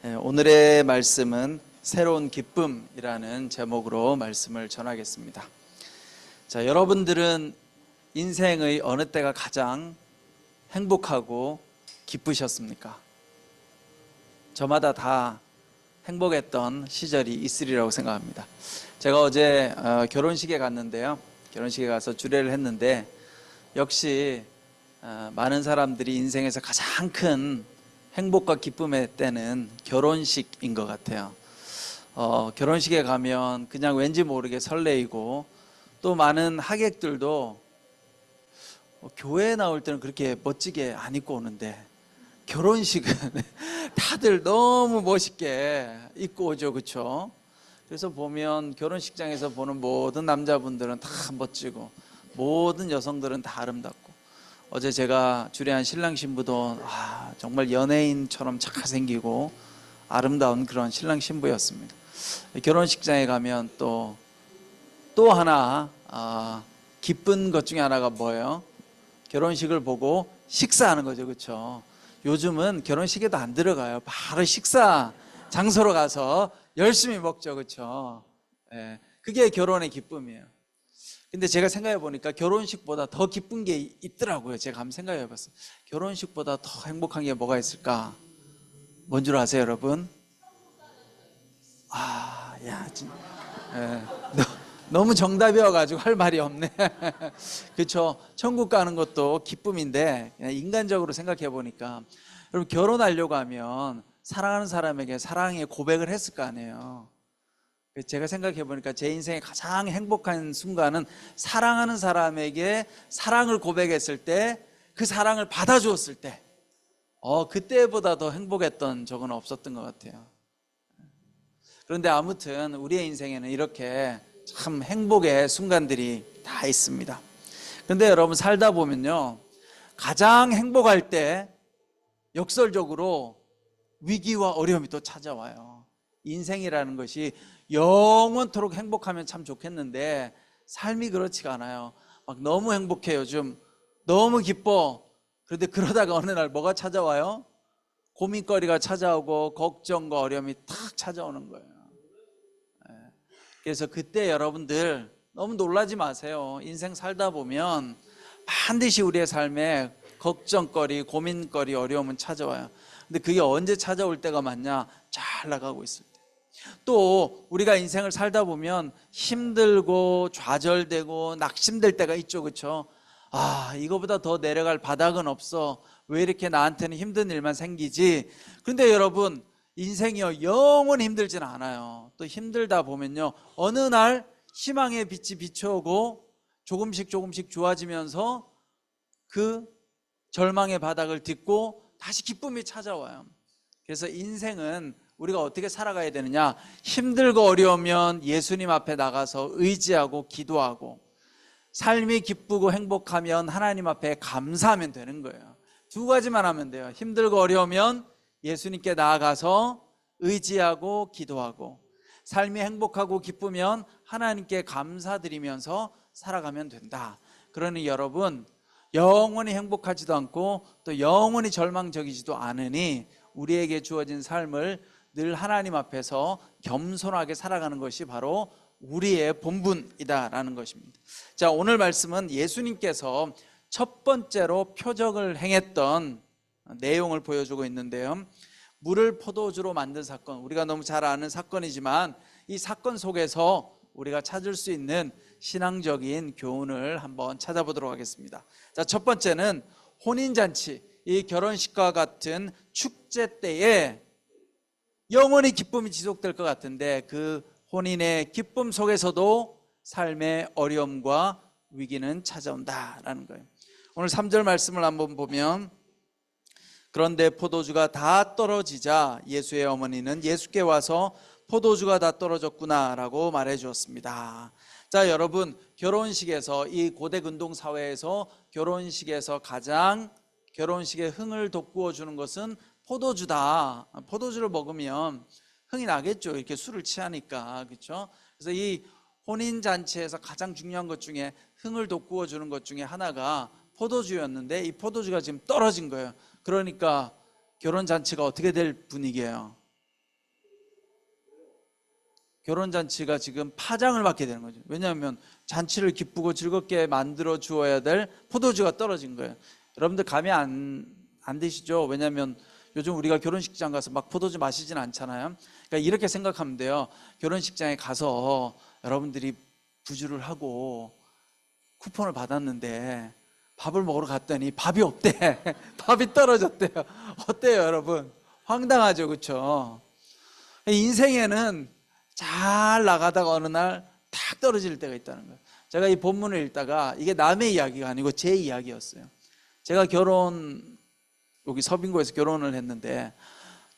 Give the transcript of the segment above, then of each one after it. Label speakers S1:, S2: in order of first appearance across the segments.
S1: 오늘의 말씀은 새로운 기쁨이라는 제목으로 말씀을 전하겠습니다. 자, 여러분들은 인생의 어느 때가 가장 행복하고 기쁘셨습니까? 저마다 다 행복했던 시절이 있으리라고 생각합니다. 제가 어제 결혼식에 갔는데요. 결혼식에 가서 주례를 했는데 역시 많은 사람들이 인생에서 가장 큰 행복과 기쁨의 때는 결혼식인 것 같아요. 결혼식에 가면 그냥 왠지 모르게 설레이고, 또 많은 하객들도 교회에 나올 때는 그렇게 멋지게 안 입고 오는데 결혼식은 다들 너무 멋있게 입고 오죠, 그렇죠? 그래서 보면 결혼식장에서 보는 모든 남자분들은 다 멋지고 모든 여성들은 다 아름답고, 어제 제가 주례한 신랑 신부도 정말 연예인처럼 잘생기고 아름다운 그런 신랑 신부였습니다. 결혼식장에 가면 또 하나 기쁜 것 중에 하나가 뭐예요? 결혼식을 보고 식사하는 거죠, 그렇죠? 요즘은 결혼식에도 안 들어가요. 바로 식사 장소로 가서 열심히 먹죠, 그렇죠? 그게 결혼의 기쁨이에요. 근데 제가 생각해 보니까 결혼식보다 더 기쁜 게 있더라고요. 제가 한번 생각해 봤어요. 결혼식보다 더 행복한 게 뭐가 있을까? 뭔 줄 아세요, 여러분? 너무 정답이어가지고 할 말이 없네. 그렇죠? 천국 가는 것도 기쁨인데, 그냥 인간적으로 생각해 보니까, 여러분 결혼하려고 하면 사랑하는 사람에게 사랑의 고백을 했을 거 아니에요. 제가 생각해 보니까 제 인생의 가장 행복한 순간은 사랑하는 사람에게 사랑을 고백했을 때, 그 사랑을 받아주었을 때, 그때보다 더 행복했던 적은 없었던 것 같아요. 그런데 아무튼 우리의 인생에는 이렇게 참 행복의 순간들이 다 있습니다. 그런데 여러분 살다 보면요, 가장 행복할 때 역설적으로 위기와 어려움이 또 찾아와요. 인생이라는 것이 영원토록 행복하면 참 좋겠는데 삶이 그렇지가 않아요. 막 너무 행복해, 요즘 너무 기뻐. 그런데 그러다가 어느 날 뭐가 찾아와요? 고민거리가 찾아오고 걱정과 어려움이 탁 찾아오는 거예요. 그래서 그때 여러분들 너무 놀라지 마세요. 인생 살다 보면 반드시 우리의 삶에 걱정거리, 고민거리, 어려움은 찾아와요. 근데 그게 언제 찾아올 때가 많냐? 잘 나가고 있을 때. 또 우리가 인생을 살다 보면 힘들고 좌절되고 낙심될 때가 있죠, 그렇죠? 이거보다 더 내려갈 바닥은 없어. 왜 이렇게 나한테는 힘든 일만 생기지? 근데 여러분, 인생이요 영원히 힘들지는 않아요. 또 힘들다 보면요 어느 날 희망의 빛이 비춰오고 조금씩 좋아지면서 그 절망의 바닥을 딛고 다시 기쁨이 찾아와요. 그래서 인생은 우리가 어떻게 살아가야 되느냐? 힘들고 어려우면 예수님 앞에 나가서 의지하고 기도하고, 삶이 기쁘고 행복하면 하나님 앞에 감사하면 되는 거예요. 두 가지만 하면 돼요. 힘들고 어려우면 예수님께 나아가서 의지하고 기도하고, 삶이 행복하고 기쁘면 하나님께 감사드리면서 살아가면 된다. 그러니 여러분, 영원히 행복하지도 않고 또 영원히 절망적이지도 않으니 우리에게 주어진 삶을 늘 하나님 앞에서 겸손하게 살아가는 것이 바로 우리의 본분이다라는 것입니다. 자, 오늘 말씀은 예수님께서 첫 번째로 표적을 행했던 내용을 보여주고 있는데요, 물을 포도주로 만든 사건, 우리가 너무 잘 아는 사건이지만 이 사건 속에서 우리가 찾을 수 있는 신앙적인 교훈을 한번 찾아보도록 하겠습니다. 자, 첫 번째는 혼인잔치, 이 결혼식과 같은 축제 때에 영원히 기쁨이 지속될 것 같은데 그 혼인의 기쁨 속에서도 삶의 어려움과 위기는 찾아온다라는 거예요. 오늘 3절 말씀을 한번 보면, 그런데 포도주가 다 떨어지자 예수의 어머니는 예수께 와서 포도주가 다 떨어졌구나 라고 말해 주었습니다. 자, 여러분, 결혼식에서, 이 고대 근동 사회에서 결혼식에서 가장 결혼식의 흥을 돋구어 주는 것은 포도주다. 포도주를 먹으면 흥이 나겠죠, 이렇게 술을 취하니까, 그렇죠? 그래서 이 혼인잔치에서 가장 중요한 것 중에 흥을 돋구어 주는 것 중에 하나가 포도주였는데 이 포도주가 지금 떨어진 거예요. 그러니까 결혼잔치가 어떻게 될 분위기예요? 결혼잔치가 지금 파장을 받게 되는 거죠. 왜냐하면 잔치를 기쁘고 즐겁게 만들어 주어야 될 포도주가 떨어진 거예요. 여러분들 감이 안 드시죠? 왜냐하면 요즘 우리가 결혼식장 가서 막 포도주 마시진 않잖아요. 그러니까 이렇게 생각하면 돼요. 결혼식장에 가서 여러분들이 부주를 하고 쿠폰을 받았는데 밥을 먹으러 갔더니 밥이 없대. 밥이 떨어졌대요. 어때요, 여러분? 황당하죠, 그렇죠? 인생에는 잘 나가다가 어느 날 탁 떨어질 때가 있다는 거예요. 제가 이 본문을 읽다가 이게 남의 이야기가 아니고 제 이야기였어요. 제가 여기 서빙고에서 결혼을 했는데,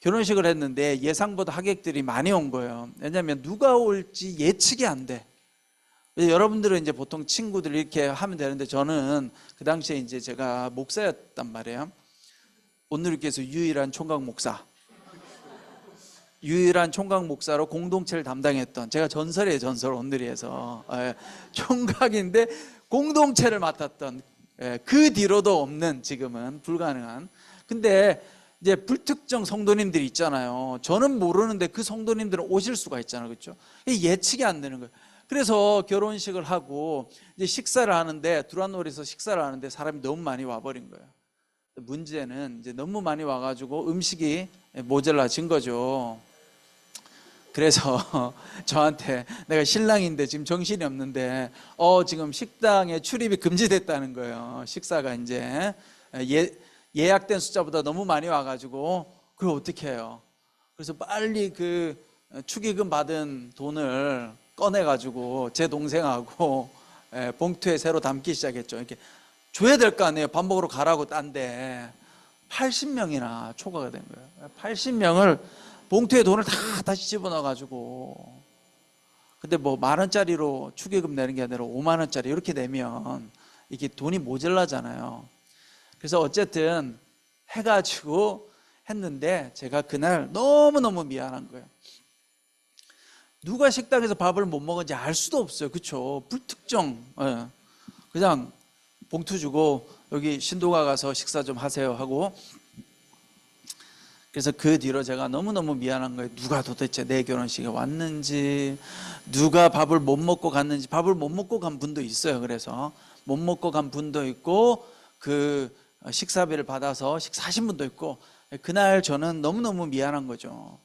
S1: 결혼식을 했는데 예상보다 하객들이 많이 온 거예요. 왜냐하면 누가 올지 예측이 안 돼. 여러분들은 이제 보통 친구들 이렇게 하면 되는데, 저는 그 당시에 이제 제가 목사였단 말이에요. 온누리교회에서 유일한 총각 목사로 공동체를 담당했던, 제가 전설이에요, 전설. 온누리에서 총각인데 공동체를 맡았던, 그 뒤로도 없는, 지금은 불가능한. 근데 이제 불특정 성도님들이 있잖아요. 저는 모르는데 그 성도님들은 오실 수가 있잖아요, 그렇죠? 예측이 안 되는 거예요. 그래서 결혼식을 하고 이제 식사를 하는데, 두란노리에서 식사를 하는데 사람이 너무 많이 와버린 거예요. 문제는 이제 너무 많이 와가지고 음식이 모자라진 거죠. 그래서 저한테, 내가 신랑인데 지금 정신이 없는데 지금 식당에 출입이 금지됐다는 거예요. 식사가 이제 예약된 숫자보다 너무 많이 와가지고 그걸 어떻게 해요? 그래서 빨리 그 축의금 받은 돈을 꺼내가지고 제 동생하고 봉투에 새로 담기 시작했죠. 이렇게 줘야 될 거 아니에요. 밥 먹으러 가라고 딴데 80명이나 초과가 된 거예요. 80명을 봉투에 돈을 다 다시 집어넣어가지고, 근데 뭐 10,000원짜리로 축의금 내는 게 아니라 50,000원짜리 이렇게 내면 이게 돈이 모자라잖아요. 그래서 어쨌든 해가지고 했는데, 제가 그날 너무너무 미안한 거예요. 누가 식당에서 밥을 못 먹은지 알 수도 없어요, 그렇죠? 불특정. 그냥 봉투 주고 여기 신도가 가서 식사 좀 하세요 하고. 그래서 그 뒤로 제가 너무너무 미안한 거예요. 누가 도대체 내 결혼식에 왔는지, 누가 밥을 못 먹고 갔는지. 밥을 못 먹고 간 분도 있어요. 그래서 못 먹고 간 분도 있고, 그 식사비를 받아서 식사하신 분도 있고. 그날 저는 너무너무 미안한 거죠.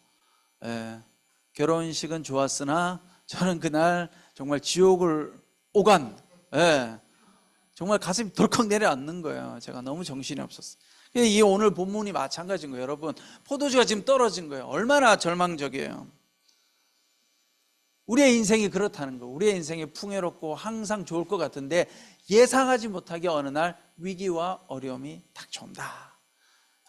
S1: 결혼식은 좋았으나 저는 그날 정말 지옥을 오간, 정말 가슴이 덜컥 내려앉는 거예요. 제가 너무 정신이 없었어요. 이 오늘 본문이 마찬가지인 거예요. 여러분, 포도주가 지금 떨어진 거예요. 얼마나 절망적이에요. 우리의 인생이 그렇다는 거. 우리의 인생이 풍요롭고 항상 좋을 것 같은데 예상하지 못하게 어느 날 위기와 어려움이 닥쳐온다.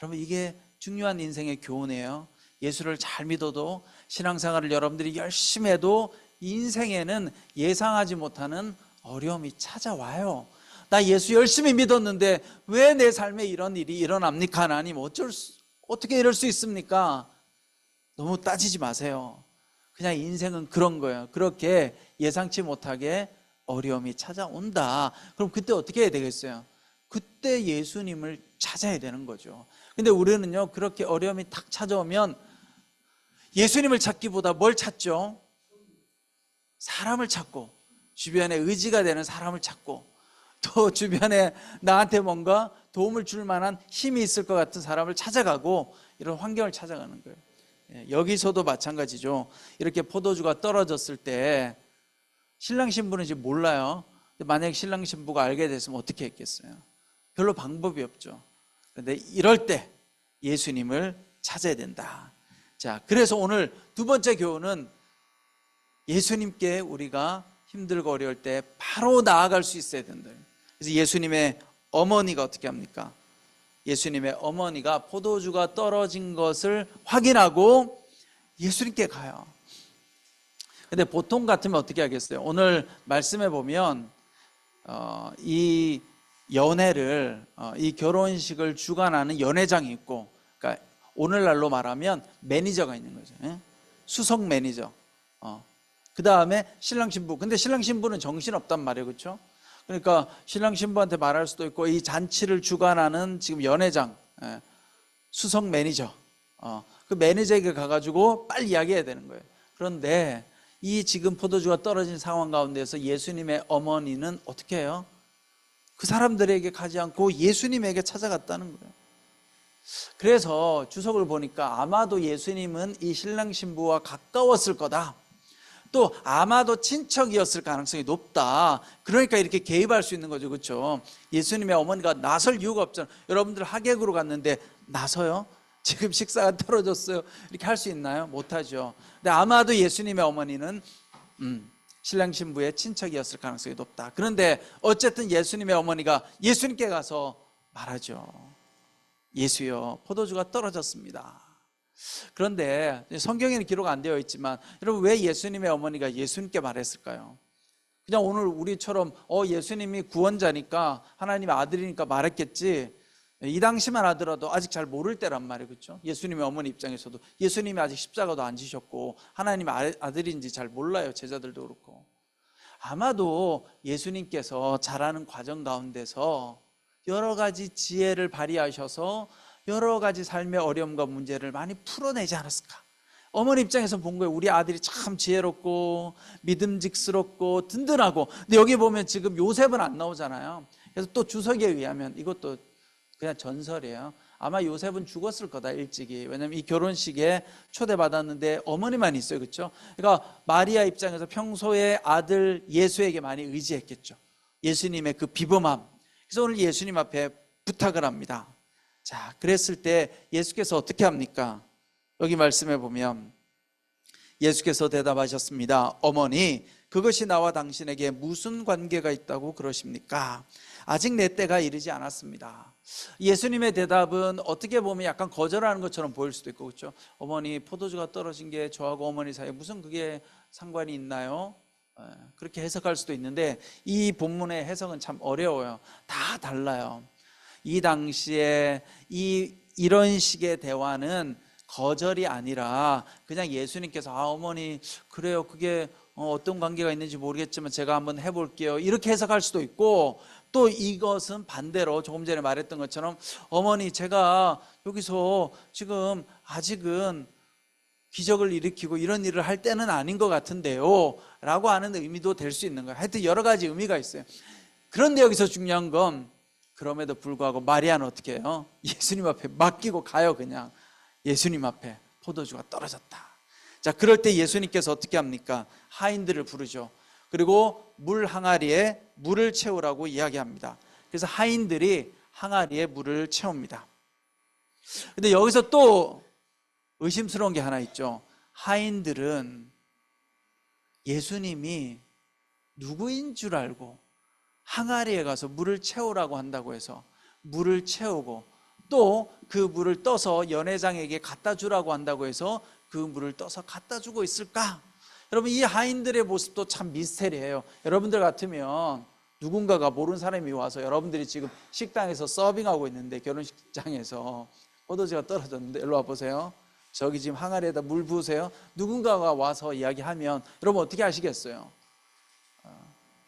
S1: 여러분, 이게 중요한 인생의 교훈이에요. 예수를 잘 믿어도, 신앙생활을 여러분들이 열심히 해도 인생에는 예상하지 못하는 어려움이 찾아와요. 나 예수 열심히 믿었는데 왜 내 삶에 이런 일이 일어납니까? 하나님, 어떻게 이럴 수 있습니까? 너무 따지지 마세요. 그냥 인생은 그런 거예요. 그렇게 예상치 못하게 어려움이 찾아온다. 그럼 그때 어떻게 해야 되겠어요? 그때 예수님을 찾아야 되는 거죠. 근데 우리는요, 그렇게 어려움이 탁 찾아오면 예수님을 찾기보다 뭘 찾죠? 사람을 찾고, 주변에 의지가 되는 사람을 찾고, 또 주변에 나한테 뭔가 도움을 줄 만한 힘이 있을 것 같은 사람을 찾아가고, 이런 환경을 찾아가는 거예요. 여기서도 마찬가지죠. 이렇게 포도주가 떨어졌을 때 신랑 신부는 지금 몰라요. 만약에 신랑 신부가 알게 됐으면 어떻게 했겠어요? 별로 방법이 없죠. 그런데 이럴 때 예수님을 찾아야 된다. 자, 그래서 오늘 두 번째 교훈은, 예수님께 우리가 힘들고 어려울 때 바로 나아갈 수 있어야 된다. 그래서 예수님의 어머니가 어떻게 합니까? 예수님의 어머니가 포도주가 떨어진 것을 확인하고 예수님께 가요. 근데 보통 같으면 어떻게 하겠어요? 오늘 말씀해 보면 이 연회를, 이 결혼식을 주관하는 연회장이 있고, 그러니까 오늘날로 말하면 매니저가 있는 거죠. 수석 매니저. 그 다음에 신랑 신부. 근데 신랑 신부는 정신없단 말이에요, 그렇죠? 그러니까 신랑 신부한테 말할 수도 있고, 이 잔치를 주관하는 지금 연회장, 수석 매니저, 그 매니저에게 가가지고 빨리 이야기해야 되는 거예요. 그런데 이 지금 포도주가 떨어진 상황 가운데서 예수님의 어머니는 어떻게 해요? 그 사람들에게 가지 않고 예수님에게 찾아갔다는 거예요. 그래서 주석을 보니까 아마도 예수님은 이 신랑 신부와 가까웠을 거다, 또 아마도 친척이었을 가능성이 높다. 그러니까 이렇게 개입할 수 있는 거죠. 그렇죠? 예수님의 어머니가 나설 이유가 없잖아요. 여러분들 하객으로 갔는데 나서요? 지금 식사가 떨어졌어요, 이렇게 할 수 있나요? 못하죠. 근데 아마도 예수님의 어머니는 신랑 신부의 친척이었을 가능성이 높다. 그런데 어쨌든 예수님의 어머니가 예수님께 가서 말하죠. 예수여, 포도주가 떨어졌습니다. 그런데 성경에는 기록 안 되어 있지만 여러분, 왜 예수님의 어머니가 예수님께 말했을까요? 그냥 오늘 우리처럼 예수님이 구원자니까 하나님의 아들이니까 말했겠지, 이 당시만 하더라도 아직 잘 모를 때란 말이에요. 그렇죠? 예수님의 어머니 입장에서도 예수님이 아직 십자가도 안 지셨고 하나님의 아들인지 잘 몰라요. 제자들도 그렇고. 아마도 예수님께서 자라는 과정 가운데서 여러 가지 지혜를 발휘하셔서 여러 가지 삶의 어려움과 문제를 많이 풀어내지 않았을까. 어머니 입장에서 본 거예요. 우리 아들이 참 지혜롭고 믿음직스럽고 든든하고. 근데 여기 보면 지금 요셉은 안 나오잖아요. 그래서 또 주석에 의하면, 이것도 그냥 전설이에요, 아마 요셉은 죽었을 거다, 일찍이. 왜냐하면 이 결혼식에 초대받았는데 어머니만 있어요. 그렇죠? 그러니까 마리아 입장에서 평소에 아들 예수에게 많이 의지했겠죠. 예수님의 그 비범함. 그래서 오늘 예수님 앞에 부탁을 합니다. 자, 그랬을 때 예수께서 어떻게 합니까? 여기 말씀해 보면 예수께서 대답하셨습니다. 어머니, 그것이 나와 당신에게 무슨 관계가 있다고 그러십니까? 아직 내 때가 이르지 않았습니다. 예수님의 대답은 어떻게 보면 약간 거절하는 것처럼 보일 수도 있고, 그렇죠? 어머니, 포도주가 떨어진 게 저하고 어머니 사이에 무슨 그게 상관이 있나요? 그렇게 해석할 수도 있는데 이 본문의 해석은 참 어려워요. 다 달라요. 이 당시에 이런 식의 대화는 거절이 아니라 그냥 예수님께서 어머니, 그래요, 그게 어떤 관계가 있는지 모르겠지만 제가 한번 해볼게요, 이렇게 해석할 수도 있고, 또 이것은 반대로 조금 전에 말했던 것처럼 어머니, 제가 여기서 지금 아직은 기적을 일으키고 이런 일을 할 때는 아닌 것 같은데요 라고 하는 의미도 될 수 있는 거예요. 하여튼 여러 가지 의미가 있어요. 그런데 여기서 중요한 건 그럼에도 불구하고 마리아는 어떻게 해요? 예수님 앞에 맡기고 가요. 그냥 예수님 앞에 포도주가 떨어졌다. 자, 그럴 때 예수님께서 어떻게 합니까? 하인들을 부르죠. 그리고 물 항아리에 물을 채우라고 이야기합니다. 그래서 하인들이 항아리에 물을 채웁니다. 근데 여기서 또 의심스러운 게 하나 있죠. 하인들은 예수님이 누구인 줄 알고 항아리에 가서 물을 채우라고 한다고 해서 물을 채우고, 또 그 물을 떠서 연회장에게 갖다 주라고 한다고 해서 그 물을 떠서 갖다 주고 있을까? 여러분, 이 하인들의 모습도 참 미스테리해요. 여러분들 같으면 누군가가, 모르는 사람이 와서 여러분들이 지금 식당에서 서빙하고 있는데, 결혼식장에서 포도주가 떨어졌는데 일로 와보세요, 저기 지금 항아리에다 물 부으세요. 누군가가 와서 이야기하면 여러분 어떻게 하시겠어요?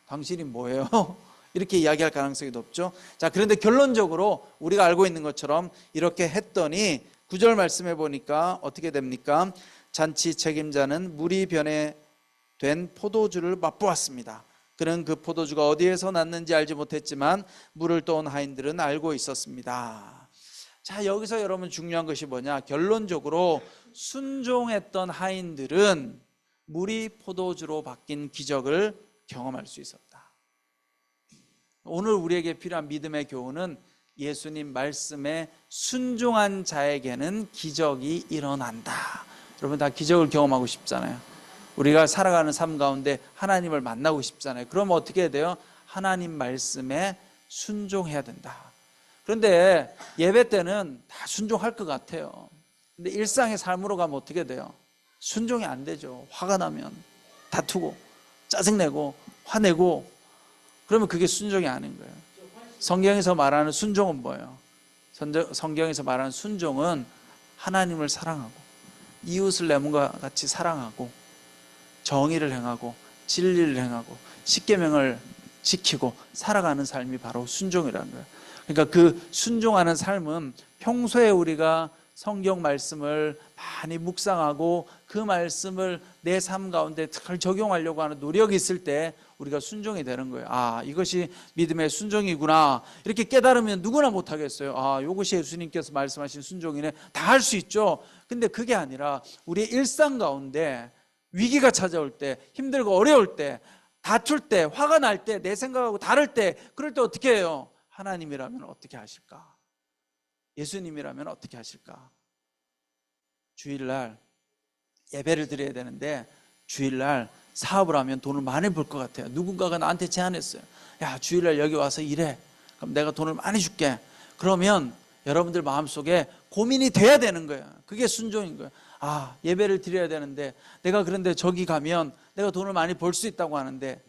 S1: 당신이 뭐예요? 이렇게 이야기할 가능성이 높죠. 자, 그런데 결론적으로 우리가 알고 있는 것처럼 이렇게 했더니 9절 말씀해 보니까 어떻게 됩니까? 잔치 책임자는 물이 변해된 포도주를 맛보았습니다. 그는 그 포도주가 어디에서 났는지 알지 못했지만 물을 떠온 하인들은 알고 있었습니다. 자, 여기서 여러분 중요한 것이 뭐냐? 결론적으로 순종했던 하인들은 물이 포도주로 바뀐 기적을 경험할 수 있었다. 오늘 우리에게 필요한 믿음의 교훈은 예수님 말씀에 순종한 자에게는 기적이 일어난다. 여러분 다 기적을 경험하고 싶잖아요. 우리가 살아가는 삶 가운데 하나님을 만나고 싶잖아요. 그러면 어떻게 해야 돼요? 하나님 말씀에 순종해야 된다. 그런데 예배 때는 다 순종할 것 같아요. 근데 일상의 삶으로 가면 어떻게 돼요? 순종이 안 되죠. 화가 나면 다투고 짜증내고 화내고, 그러면 그게 순종이 아닌 거예요. 성경에서 말하는 순종은 뭐예요? 성경에서 말하는 순종은 하나님을 사랑하고 이웃을 내 몸과 같이 사랑하고 정의를 행하고 진리를 행하고 십계명을 지키고 살아가는 삶이 바로 순종이라는 거예요. 그러니까 그 순종하는 삶은 평소에 우리가 성경 말씀을 많이 묵상하고 그 말씀을 내 삶 가운데 잘 적용하려고 하는 노력이 있을 때 우리가 순종이 되는 거예요. 아, 이것이 믿음의 순종이구나. 이렇게 깨달으면 누구나 못하겠어요. 아, 이것이 예수님께서 말씀하신 순종이네. 다 할 수 있죠. 근데 그게 아니라 우리의 일상 가운데 위기가 찾아올 때, 힘들고 어려울 때, 다툴 때, 화가 날 때, 내 생각하고 다를 때, 그럴 때 어떻게 해요? 하나님이라면 어떻게 하실까? 예수님이라면 어떻게 하실까? 주일날 예배를 드려야 되는데 주일날 사업을 하면 돈을 많이 벌 것 같아요. 누군가가 나한테 제안했어요. 야, 주일날 여기 와서 일해. 그럼 내가 돈을 많이 줄게. 그러면 여러분들 마음속에 고민이 돼야 되는 거예요. 그게 순종인 거예요. 아, 예배를 드려야 되는데 내가 그런데 저기 가면 내가 돈을 많이 벌 수 있다고 하는데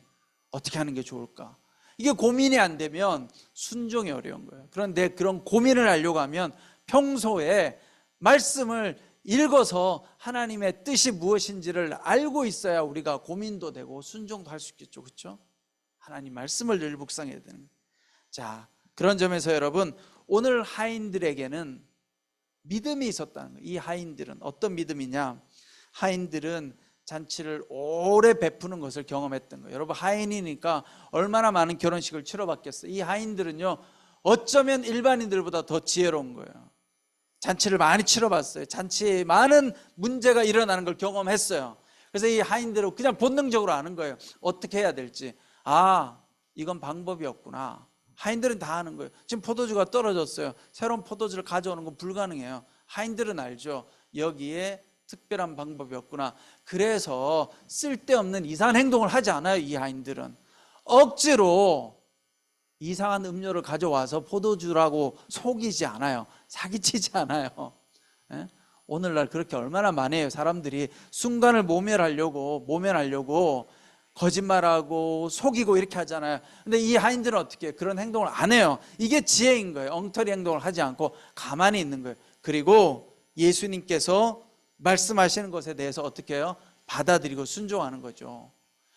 S1: 어떻게 하는 게 좋을까? 이게 고민이 안 되면 순종이 어려운 거예요. 그런데 그런 고민을 하려고 하면 평소에 말씀을 읽어서 하나님의 뜻이 무엇인지를 알고 있어야 우리가 고민도 되고 순종도 할 수 있겠죠. 그렇죠? 하나님 말씀을 늘 묵상해야 되는 거예요. 자, 그런 점에서 여러분, 오늘 하인들에게는 믿음이 있었다는 거예요. 이 하인들은 어떤 믿음이냐? 하인들은 잔치를 오래 베푸는 것을 경험했던 거예요. 여러분, 하인이니까 얼마나 많은 결혼식을 치러봤겠어요. 이 하인들은요, 어쩌면 일반인들보다 더 지혜로운 거예요. 잔치를 많이 치러봤어요. 잔치에 많은 문제가 일어나는 걸 경험했어요. 그래서 이 하인들은 그냥 본능적으로 아는 거예요. 어떻게 해야 될지. 아, 이건 방법이 없구나. 하인들은 다 아는 거예요. 지금 포도주가 떨어졌어요. 새로운 포도주를 가져오는 건 불가능해요. 하인들은 알죠. 여기에 특별한 방법이 없구나. 그래서 쓸데없는 이상한 행동을 하지 않아요. 이 하인들은 억지로 이상한 음료를 가져와서 포도주라고 속이지 않아요. 사기치지 않아요. 예? 오늘날 그렇게 얼마나 많이 해요. 사람들이 순간을 모면하려고 거짓말하고 속이고 이렇게 하잖아요. 근데 이 하인들은 어떻게 해요? 그런 행동을 안 해요. 이게 지혜인 거예요. 엉터리 행동을 하지 않고 가만히 있는 거예요. 그리고 예수님께서 말씀하시는 것에 대해서 어떻게 해요? 받아들이고 순종하는 거죠.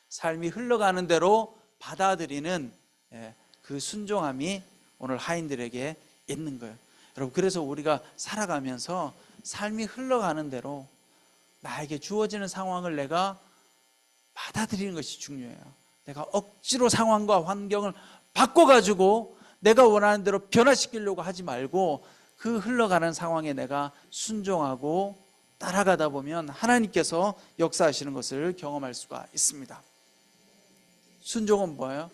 S1: 삶이 흘러가는 대로 받아들이는 그 순종함이 오늘 하인들에게 있는 거예요. 여러분, 그래서 우리가 살아가면서 삶이 흘러가는 대로 나에게 주어지는 상황을 내가 받아들이는 것이 중요해요. 내가 억지로 상황과 환경을 바꿔가지고 내가 원하는 대로 변화시키려고 하지 말고 그 흘러가는 상황에 내가 순종하고 따라가다 보면 하나님께서 역사하시는 것을 경험할 수가 있습니다. 순종은 뭐예요?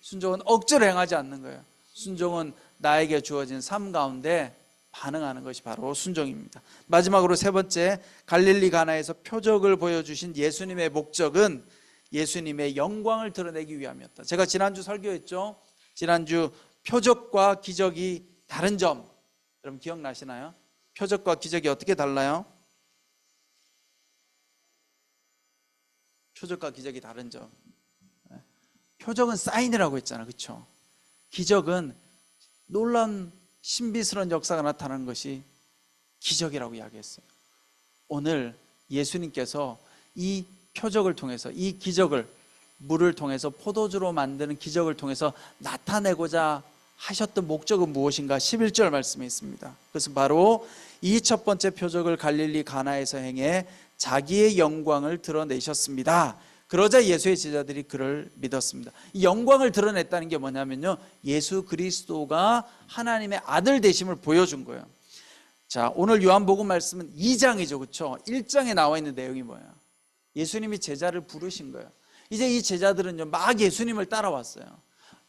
S1: 순종은 억지로 행하지 않는 거예요. 순종은 나에게 주어진 삶 가운데 반응하는 것이 바로 순종입니다. 마지막으로 세 번째, 갈릴리 가나에서 표적을 보여주신 예수님의 목적은 예수님의 영광을 드러내기 위함이었다. 제가 지난주 설교했죠. 지난주 표적과 기적이 다른 점, 여러분 기억나시나요? 표적과 기적이 어떻게 달라요? 표적과 기적이 다른 점. 표적은 사인이라고 했잖아, 그렇죠? 기적은 놀라운 신비스러운 역사가 나타나는 것이 기적이라고 이야기했어요. 오늘 예수님께서 이 표적을 통해서, 이 기적을, 물을 통해서 포도주로 만드는 기적을 통해서 나타내고자 하셨던 목적은 무엇인가? 11절 말씀에 있습니다. 그것은 바로 이 첫 번째 표적을 갈릴리 가나에서 행해 자기의 영광을 드러내셨습니다. 그러자 예수의 제자들이 그를 믿었습니다. 이 영광을 드러냈다는 게 뭐냐면요, 예수 그리스도가 하나님의 아들 되심을 보여준 거예요. 자, 오늘 요한복음 말씀은 2장이죠, 그렇죠? 1장에 나와 있는 내용이 뭐예요? 예수님이 제자를 부르신 거예요. 이제 이 제자들은요, 막 예수님을 따라왔어요.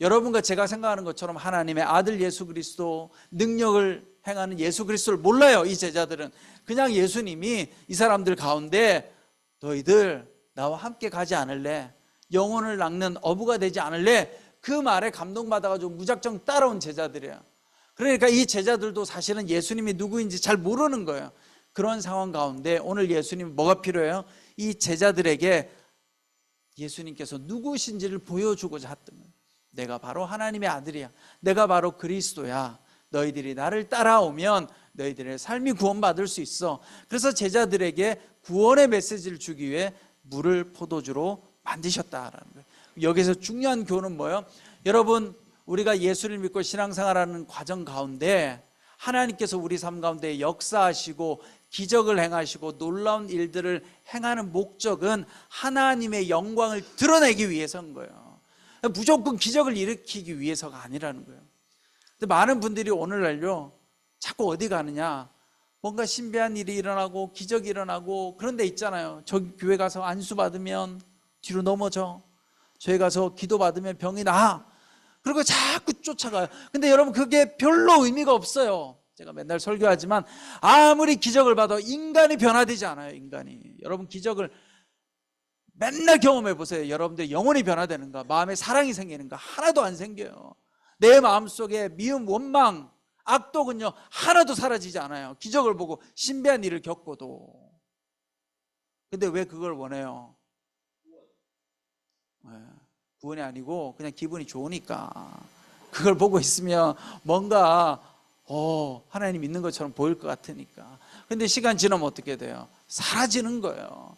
S1: 여러분과 제가 생각하는 것처럼 하나님의 아들 예수 그리스도, 능력을 행하는 예수 그리스도를 몰라요. 이 제자들은 그냥 예수님이 이 사람들 가운데 너희들 나와 함께 가지 않을래? 영혼을 낚는 어부가 되지 않을래? 그 말에 감동받아가지고 무작정 따라온 제자들이에요. 그러니까 이 제자들도 사실은 예수님이 누구인지 잘 모르는 거예요. 그런 상황 가운데 오늘 예수님 뭐가 필요해요? 이 제자들에게 예수님께서 누구신지를 보여주고자 했던 거예요. 내가 바로 하나님의 아들이야. 내가 바로 그리스도야. 너희들이 나를 따라오면 너희들의 삶이 구원받을 수 있어. 그래서 제자들에게 구원의 메시지를 주기 위해 물을 포도주로 만드셨다라는 거예요. 여기서 중요한 교훈은 뭐예요? 여러분, 우리가 예수를 믿고 신앙생활하는 과정 가운데 하나님께서 우리 삶 가운데 역사하시고 기적을 행하시고 놀라운 일들을 행하는 목적은 하나님의 영광을 드러내기 위해서인 거예요. 무조건 기적을 일으키기 위해서가 아니라는 거예요. 근데 많은 분들이 오늘날요 자꾸 어디 가느냐, 뭔가 신비한 일이 일어나고 기적이 일어나고 그런 데 있잖아요. 저기 교회 가서 안수 받으면 뒤로 넘어져, 저기 가서 기도 받으면 병이 나, 그리고 자꾸 쫓아가요. 근데 여러분 그게 별로 의미가 없어요. 제가 맨날 설교하지만 아무리 기적을 봐도 인간이 변화되지 않아요. 인간이. 여러분 기적을 맨날 경험해 보세요. 여러분들 영혼이 변화되는가, 마음에 사랑이 생기는가? 하나도 안 생겨요. 내 마음속에 미움, 원망, 악독은요 하나도 사라지지 않아요. 기적을 보고 신비한 일을 겪고도. 근데 왜 그걸 원해요? 구원이 아니고 그냥 기분이 좋으니까. 그걸 보고 있으면 뭔가 하나님 있는 것처럼 보일 것 같으니까. 근데 시간 지나면 어떻게 돼요? 사라지는 거예요.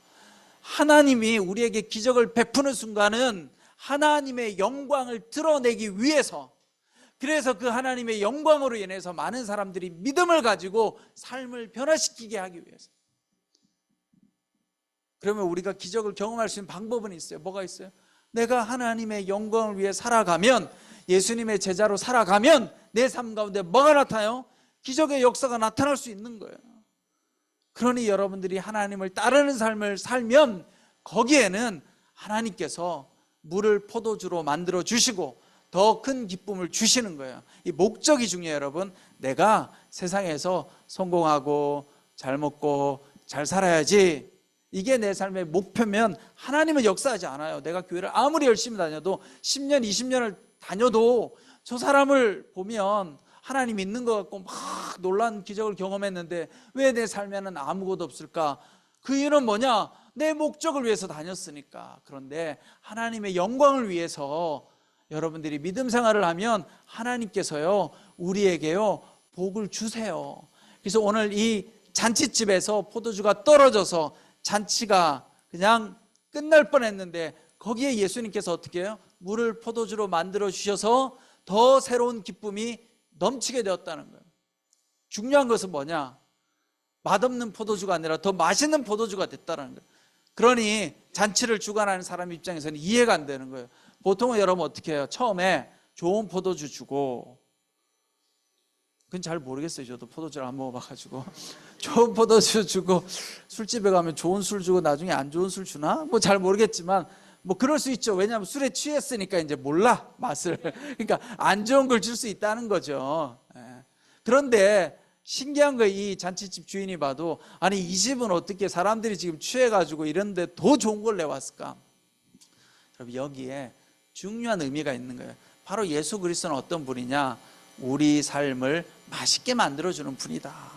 S1: 하나님이 우리에게 기적을 베푸는 순간은 하나님의 영광을 드러내기 위해서, 그래서 그 하나님의 영광으로 인해서 많은 사람들이 믿음을 가지고 삶을 변화시키게 하기 위해서. 그러면 우리가 기적을 경험할 수 있는 방법은 있어요. 뭐가 있어요? 내가 하나님의 영광을 위해 살아가면, 예수님의 제자로 살아가면 내 삶 가운데 뭐가 나타나요? 기적의 역사가 나타날 수 있는 거예요. 그러니 여러분들이 하나님을 따르는 삶을 살면 거기에는 하나님께서 물을 포도주로 만들어 주시고 더 큰 기쁨을 주시는 거예요. 이 목적이 중요해요. 여러분, 내가 세상에서 성공하고 잘 먹고 잘 살아야지, 이게 내 삶의 목표면 하나님은 역사하지 않아요. 내가 교회를 아무리 열심히 다녀도 10년 20년을 다녀도 저 사람을 보면 하나님 있는 것 같고 막 놀라운 기적을 경험했는데 왜 내 삶에는 아무것도 없을까? 그 이유는 뭐냐? 내 목적을 위해서 다녔으니까. 그런데 하나님의 영광을 위해서 여러분들이 믿음 생활을 하면 하나님께서요 우리에게요 복을 주세요. 그래서 오늘 이 잔치집에서 포도주가 떨어져서 잔치가 그냥 끝날 뻔했는데 거기에 예수님께서 어떻게 해요? 물을 포도주로 만들어 주셔서 더 새로운 기쁨이 넘치게 되었다는 거예요. 중요한 것은 뭐냐? 맛없는 포도주가 아니라 더 맛있는 포도주가 됐다는 거예요. 그러니 잔치를 주관하는 사람 입장에서는 이해가 안 되는 거예요. 보통은 여러분 어떻게 해요? 처음에 좋은 포도주 주고, 그건 잘 모르겠어요. 저도 포도주를 안 먹어봐가지고. 좋은 포도주 주고 술집에 가면 좋은 술 주고 나중에 안 좋은 술 주나? 뭐 잘 모르겠지만 뭐 그럴 수 있죠. 왜냐하면 술에 취했으니까 이제 몰라 맛을. 그러니까 안 좋은 걸 줄 수 있다는 거죠. 그런데 신기한 거, 이 잔치집 주인이 봐도 아니 이 집은 어떻게 사람들이 지금 취해가지고 이런데 더 좋은 걸 내왔을까? 여러분 여기에 중요한 의미가 있는 거예요. 바로 예수 그리스도는 어떤 분이냐? 우리 삶을 맛있게 만들어주는 분이다.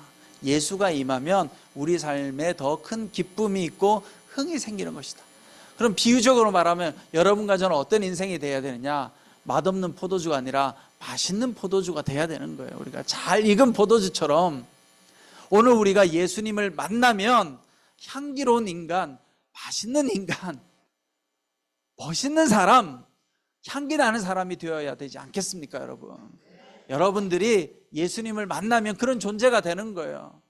S1: 예수가 임하면 우리 삶에 더 큰 기쁨이 있고 흥이 생기는 것이다. 그럼 비유적으로 말하면 여러분과 저는 어떤 인생이 돼야 되느냐? 맛없는 포도주가 아니라 맛있는 포도주가 돼야 되는 거예요. 우리가 잘 익은 포도주처럼 오늘 우리가 예수님을 만나면 향기로운 인간, 맛있는 인간, 멋있는 사람, 향기 나는 사람이 되어야 되지 않겠습니까, 여러분? 여러분들이 예수님을 만나면 그런 존재가 되는 거예요.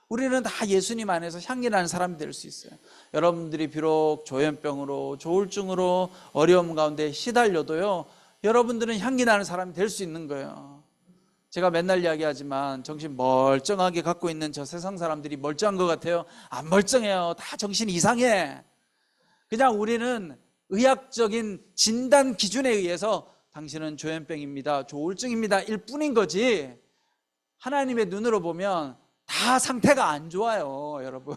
S1: 우리는 다 예수님 안에서 향기 나는 사람이 될 수 있어요. 여러분들이 비록 조현병으로, 조울증으로 어려움 가운데 시달려도요, 여러분들은 향기 나는 사람이 될 수 있는 거예요. 제가 맨날 이야기하지만 정신 멀쩡하게 갖고 있는 저 세상 사람들이 멀쩡한 것 같아요? 안 멀쩡해요. 다 정신이 이상해. 그냥 우리는 의학적인 진단 기준에 의해서 당신은 조현병입니다, 조울증입니다 일 뿐인 거지, 하나님의 눈으로 보면 다 상태가 안 좋아요, 여러분.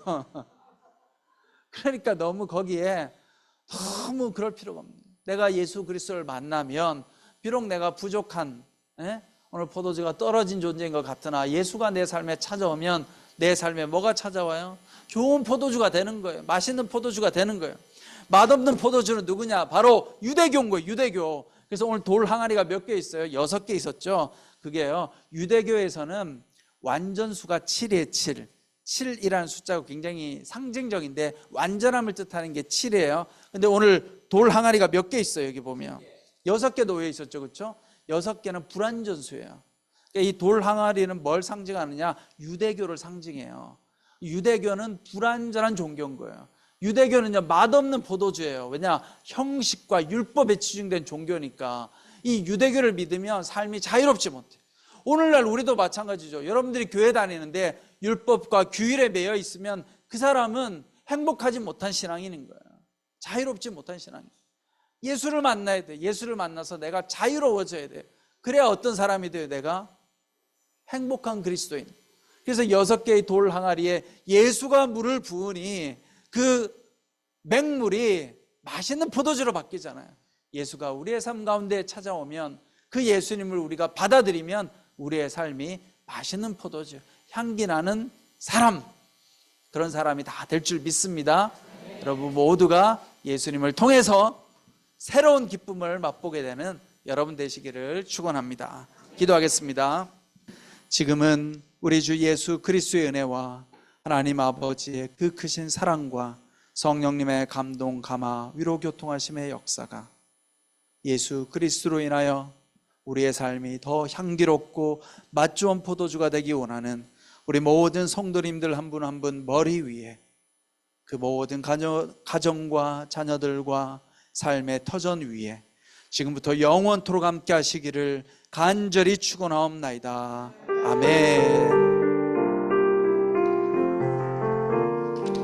S1: 그러니까 너무 거기에 너무 그럴 필요가 없는 거예요. 내가 예수 그리스도를 만나면 비록 내가 부족한, 오늘 포도주가 떨어진 존재인 것 같으나 예수가 내 삶에 찾아오면 내 삶에 뭐가 찾아와요? 좋은 포도주가 되는 거예요. 맛있는 포도주가 되는 거예요. 맛없는 포도주는 누구냐? 바로 유대교인 거예요. 유대교. 그래서 오늘 돌 항아리가 몇 개 있어요? 6개 있었죠. 그게요, 유대교에서는 완전수가 7이에요. 7. 7이라는 숫자가 굉장히 상징적인데 완전함을 뜻하는 게 7이에요. 근데 오늘 돌 항아리가 몇 개 있어요? 여기 보면 6개 놓여 있었죠, 그렇죠? 6개는 불완전수예요. 이 돌 항아리는 뭘 상징하느냐? 유대교를 상징해요. 유대교는 불완전한 종교인 거예요. 유대교는요, 맛없는 포도주예요. 왜냐? 형식과 율법에 치중된 종교니까. 이 유대교를 믿으면 삶이 자유롭지 못해. 오늘날 우리도 마찬가지죠. 여러분들이 교회 다니는데 율법과 규율에 매여 있으면 그 사람은 행복하지 못한 신앙인인 거예요. 자유롭지 못한 신앙인. 예수를 만나야 돼. 예수를 만나서 내가 자유로워져야 돼. 그래야 어떤 사람이 돼요? 내가 행복한 그리스도인. 그래서 6개의 돌 항아리에 예수가 물을 부으니 그 맹물이 맛있는 포도주로 바뀌잖아요. 예수가 우리의 삶 가운데 찾아오면 그 예수님을 우리가 받아들이면 우리의 삶이 맛있는 포도주, 향기 나는 사람, 그런 사람이 다 될 줄 믿습니다. 여러분 모두가 예수님을 통해서 새로운 기쁨을 맛보게 되는 여러분 되시기를 축원합니다. 기도하겠습니다. 지금은 우리 주 예수 그리스도의 은혜와 하나님 아버지의 그 크신 사랑과 성령님의 감동, 감화, 위로 교통하심의 역사가 예수 그리스도로 인하여 우리의 삶이 더 향기롭고 맛 좋은 포도주가 되기 원하는 우리 모든 성도님들 한 분 한 분 머리 위에 그 모든 가정과 자녀들과 삶의 터전 위에 지금부터 영원토록 함께 하시기를 간절히 축원하옵나이다. 아멘.